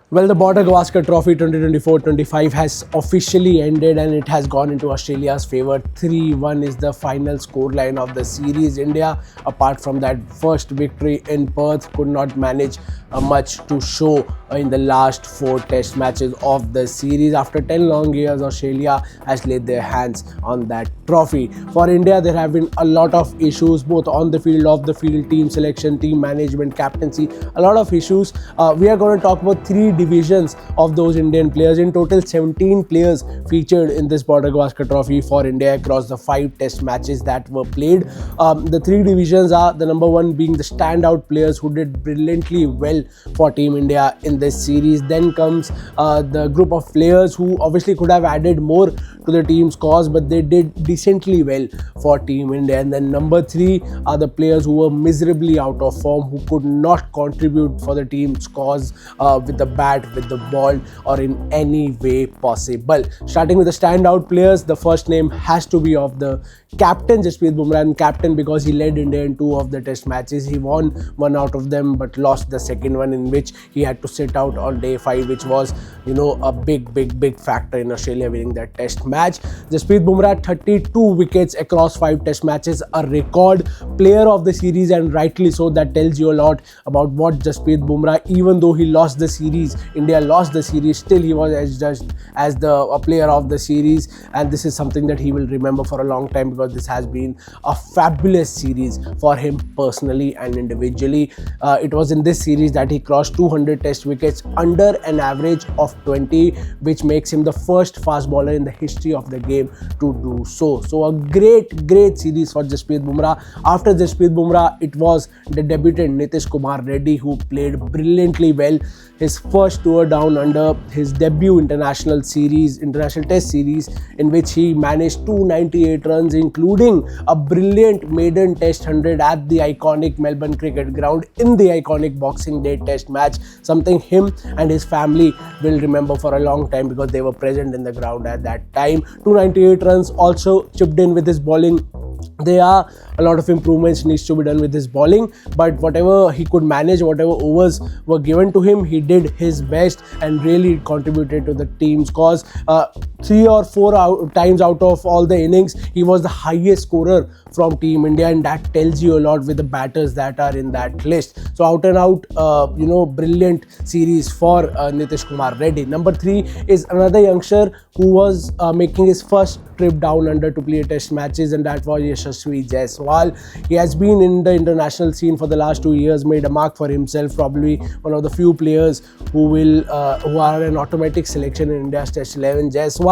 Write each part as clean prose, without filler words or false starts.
Well, the Border-Gavaskar Trophy 2024-25 has officially ended and it has gone into Australia's favour. 3-1 is the final scoreline of the series. India, apart from that first victory in Perth, could not manage much to show in the last 4 test matches of the series. After 10 long years, Australia has laid their hands on that trophy. For India, there have been a lot of issues both on the field, off the field, team selection, team management, captaincy, a lot of issues. We are going to talk about 3 divisions of those Indian players. In total, 17 players featured in this Border-Gavaskar Trophy for India across the 5 test matches that were played. The 3 divisions are the number 1 being the standout players who did brilliantly well for Team India in this series. Then comes the group of players who obviously could have added more to the team's cause, but they did decently well for Team India. And then number 3 are the players who were miserably out of form, who could not contribute for the team's cause with the bat, with the ball, or in any way possible. Starting with the standout players, the first name has to be of the captain, Jasprit Bumrah, and captain because he led India in 2 of the test matches. He won 1 out of them but lost the second one, in which he had to sit out on day 5, which was a big factor in Australia winning that test match. Jasprit Bumrah, 32 wickets across 5 test matches, a record, player of the series, and rightly so. That tells you a lot about what Jasprit Bumrah, even though he lost the series, India lost the series, still he was judged as the player of the series, and this is something that he will remember for a long time because this has been a fabulous series for him personally and individually. It was in this series that he crossed 200 test wickets under an average of 20, which makes him the first fast bowler in the history of the game to do so. So a great series for Jasprit Bumrah. After Jasprit Bumrah, it was the debutant Nitish Kumar Reddy who played brilliantly well. His first tour down under, his debut international test series, in which he managed 298 runs, including a brilliant maiden test 100 at the iconic Melbourne Cricket Ground in the iconic Boxing Day test match, something him and his family will remember for a long time because they were present in the ground at that time. 298 runs, also chipped in with his bowling. There are a lot of improvements needs to be done with his bowling, but whatever he could manage, whatever overs were given to him, he did his best and really contributed to the team's cause. 3 or 4 times out of all the innings, he was the highest scorer from Team India, and that tells you a lot with the batters that are in that list. So out and out, brilliant series for Nitish Kumar Reddy. Number 3 is another youngster who was making his first trip down under to play test matches, and that was Yashasvi Jaiswal. He has been in the international scene for the last 2 years, made a mark for himself, probably one of the few players who are an automatic selection in India's Test 11. Jaiswal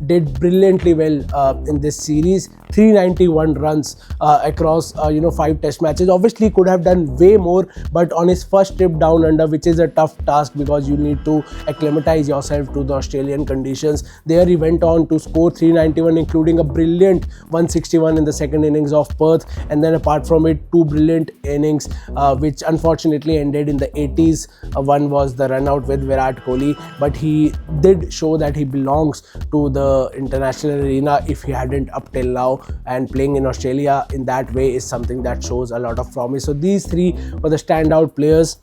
did brilliantly well in this series. 391 runs across 5 test matches. Obviously could have done way more, but on his first trip down under, which is a tough task because you need to acclimatize yourself to the Australian conditions, there he went on to score 391, including a brilliant 161 in the second innings of Perth, and then apart from it, 2 brilliant innings which unfortunately ended in the 80s. One was the run out with Virat-Kohli, but he did show that he belongs to the international arena if he hadn't up till now, and playing in Australia in that way is something that shows a lot of promise. So these 3 were the standout players.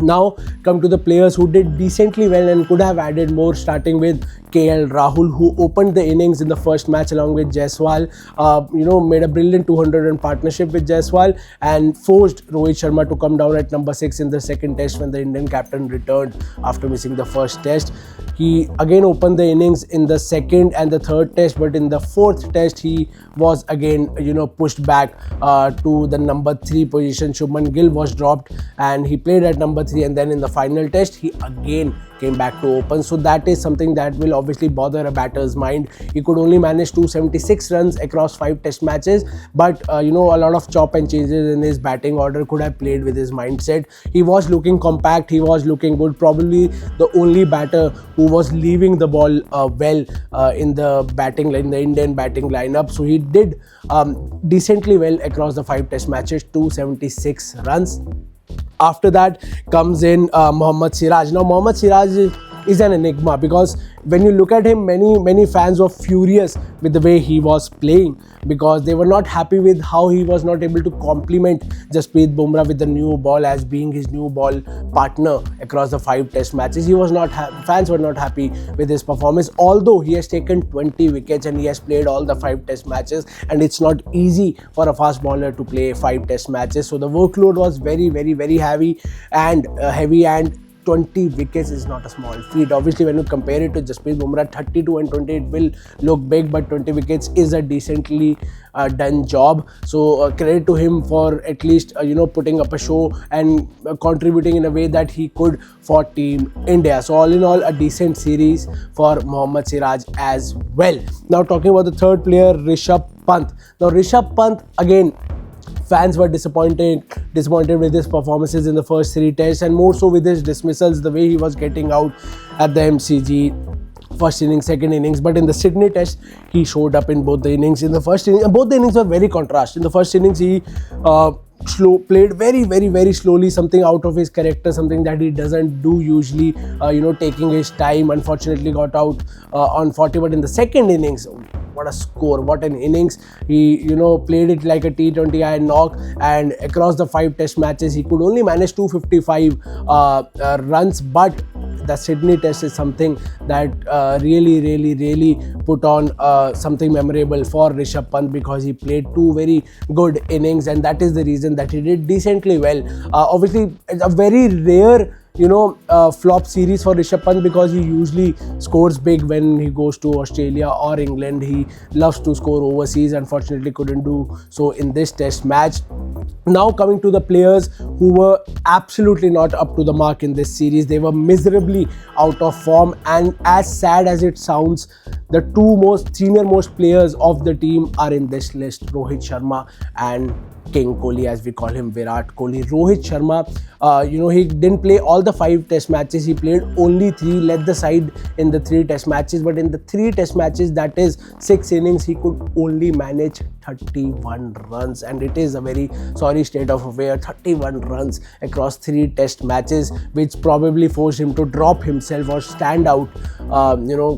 Now come to the players who did decently well and could have added more, starting with KL Rahul, who opened the innings in the first match along with Jaiswal, made a brilliant 200 run partnership with Jaiswal and forced Rohit Sharma to come down at number 6 in the second test when the Indian captain returned after missing the first test. He again opened the innings in the second and the third test, but in the fourth test he was again pushed back to the number 3 position. Shubman Gill was dropped and he played at number 3, and then in the final test he again came back to open. So that is something that will obviously bother a batter's mind. He could only manage 276 runs across 5 test matches, but a lot of chop and changes in his batting order could have played with his mindset. He was looking compact, he was looking good, probably the only batter who was leaving the ball in the Indian batting lineup. So he did decently well across the 5 test matches, 276 runs. After that comes in Mohammad Siraj. Now Mohammad Siraj is an enigma, because when you look at him, many fans were furious with the way he was playing, because they were not happy with how he was not able to complement Jasprit Bumrah with the new ball as being his new ball partner across the 5 test matches. He was not fans were not happy with his performance, although he has taken 20 wickets and he has played all the 5 test matches, and it's not easy for a fast bowler to play 5 test matches. So the workload was very heavy, and 20 wickets is not a small feat. Obviously, when you compare it to Jasprit Bumrah, 32 and 20, it will look big, but 20 wickets is a decently done job. So credit to him for at least putting up a show and contributing in a way that he could for Team India. So all in all, a decent series for Mohammad Siraj as well. Now talking about the third player, Rishabh Pant. Now Rishabh Pant, again, fans were disappointed with his performances in the first 3 tests, and more so with his dismissals, the way he was getting out at the MCG. First innings, second innings, but in the Sydney test, he showed up in both the innings. In the first inning, both the innings were very contrast. In the first innings, he played very slowly, something out of his character, something that he doesn't do usually, taking his time. Unfortunately got out on 40, but in the second innings, what a score, what an innings. He played it like a T20 iron knock, and across the 5 test matches he could only manage 255 runs, but the Sydney test is something that really put on something memorable for Rishabh Pant, because he played 2 very good innings, and that is the reason that he did decently well. Obviously, it's a very rare flop series for Rishabh Pant, because he usually scores big when he goes to Australia or England. He loves to score overseas. Unfortunately, couldn't do so in this test match. Now coming to the players who were absolutely not up to the mark in this series. They were miserably out of form, and as sad as it sounds, the 2 most senior most players of the team are in this list: Rohit Sharma and King Kohli, as we call him, Virat Kohli. Rohit Sharma, he didn't play all the 5 test matches. He played only 3, led the side in the 3 test matches. But in the 3 test matches, that is 6 innings, he could only manage 31 runs. And it is a very sorry state of affairs. 31 runs across 3 test matches, which probably forced him to drop himself or stand out,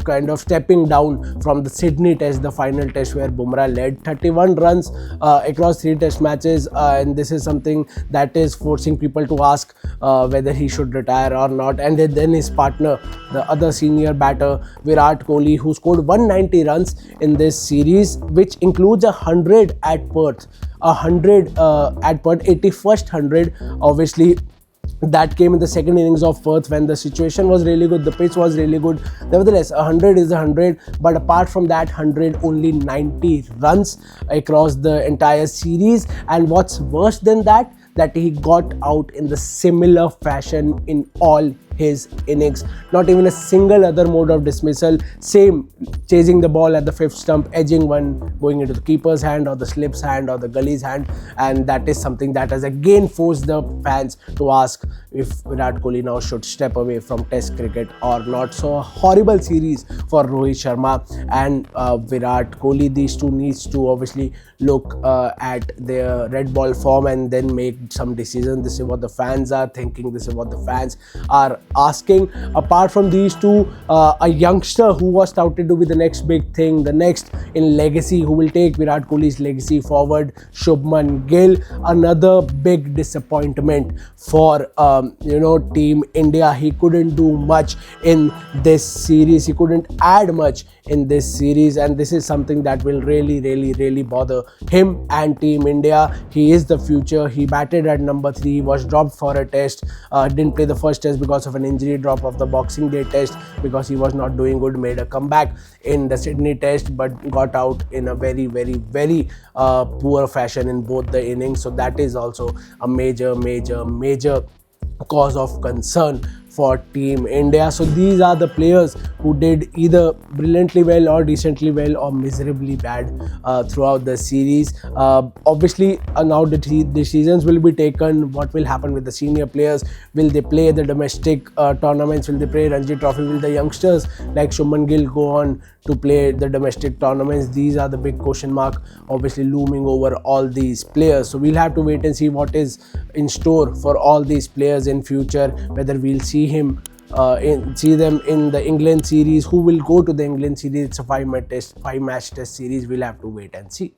kind of stepping down from the Sydney test, the final test where Bumrah led. 31 runs across 3 test matches. And this is something that is forcing people to ask whether he should retire or not. And then his partner, the other senior batter, Virat Kohli, who scored 190 runs in this series, which includes 100 at Perth. 81st 100, obviously. That came in the second innings of Perth when the situation was really good, the pitch was really good. Nevertheless, 100 is 100, but apart from that 100, only 90 runs across the entire series. And what's worse than that he got out in the similar fashion in all his innings. Not even a single other mode of dismissal. Same, chasing the ball at the 5th stump, edging one, going into the keeper's hand or the slip's hand or the gully's hand. And that is something that has again forced the fans to ask if Virat Kohli now should step away from Test cricket or not. So a horrible series for Rohit Sharma and Virat Kohli. These two needs to obviously look at their red ball form and then make some decisions. This is what the fans are thinking. This is what the fans are asking. Apart from these two, a youngster who was touted to be the next big thing, the next in legacy, who will take Virat Kohli's legacy forward, Shubman Gill, another big disappointment for Team India. He couldn't do much in this series. He couldn't add much in this series, and this is something that will really bother him and Team India. He is the future. He batted at number 3, was dropped for a test, didn't play the first test because of an injury, drop of the Boxing Day test because he was not doing good, made a comeback in the Sydney test but got out in a very poor fashion in both the innings. So that is also a major cause of concern for Team India. So these are the players who did either brilliantly well or decently well or miserably bad throughout the series. Obviously, now the decisions will be taken. What will happen with the senior players? Will they play the domestic tournaments? Will they play Ranji Trophy? Will the youngsters like Shubman Gill go on to play the domestic tournaments? These are the big question mark obviously looming over all these players. So we'll have to wait and see what is in store for all these players in future, whether we'll see him see them in the England series. Who will go to the England series? It's a five match test series. We'll have to wait and see.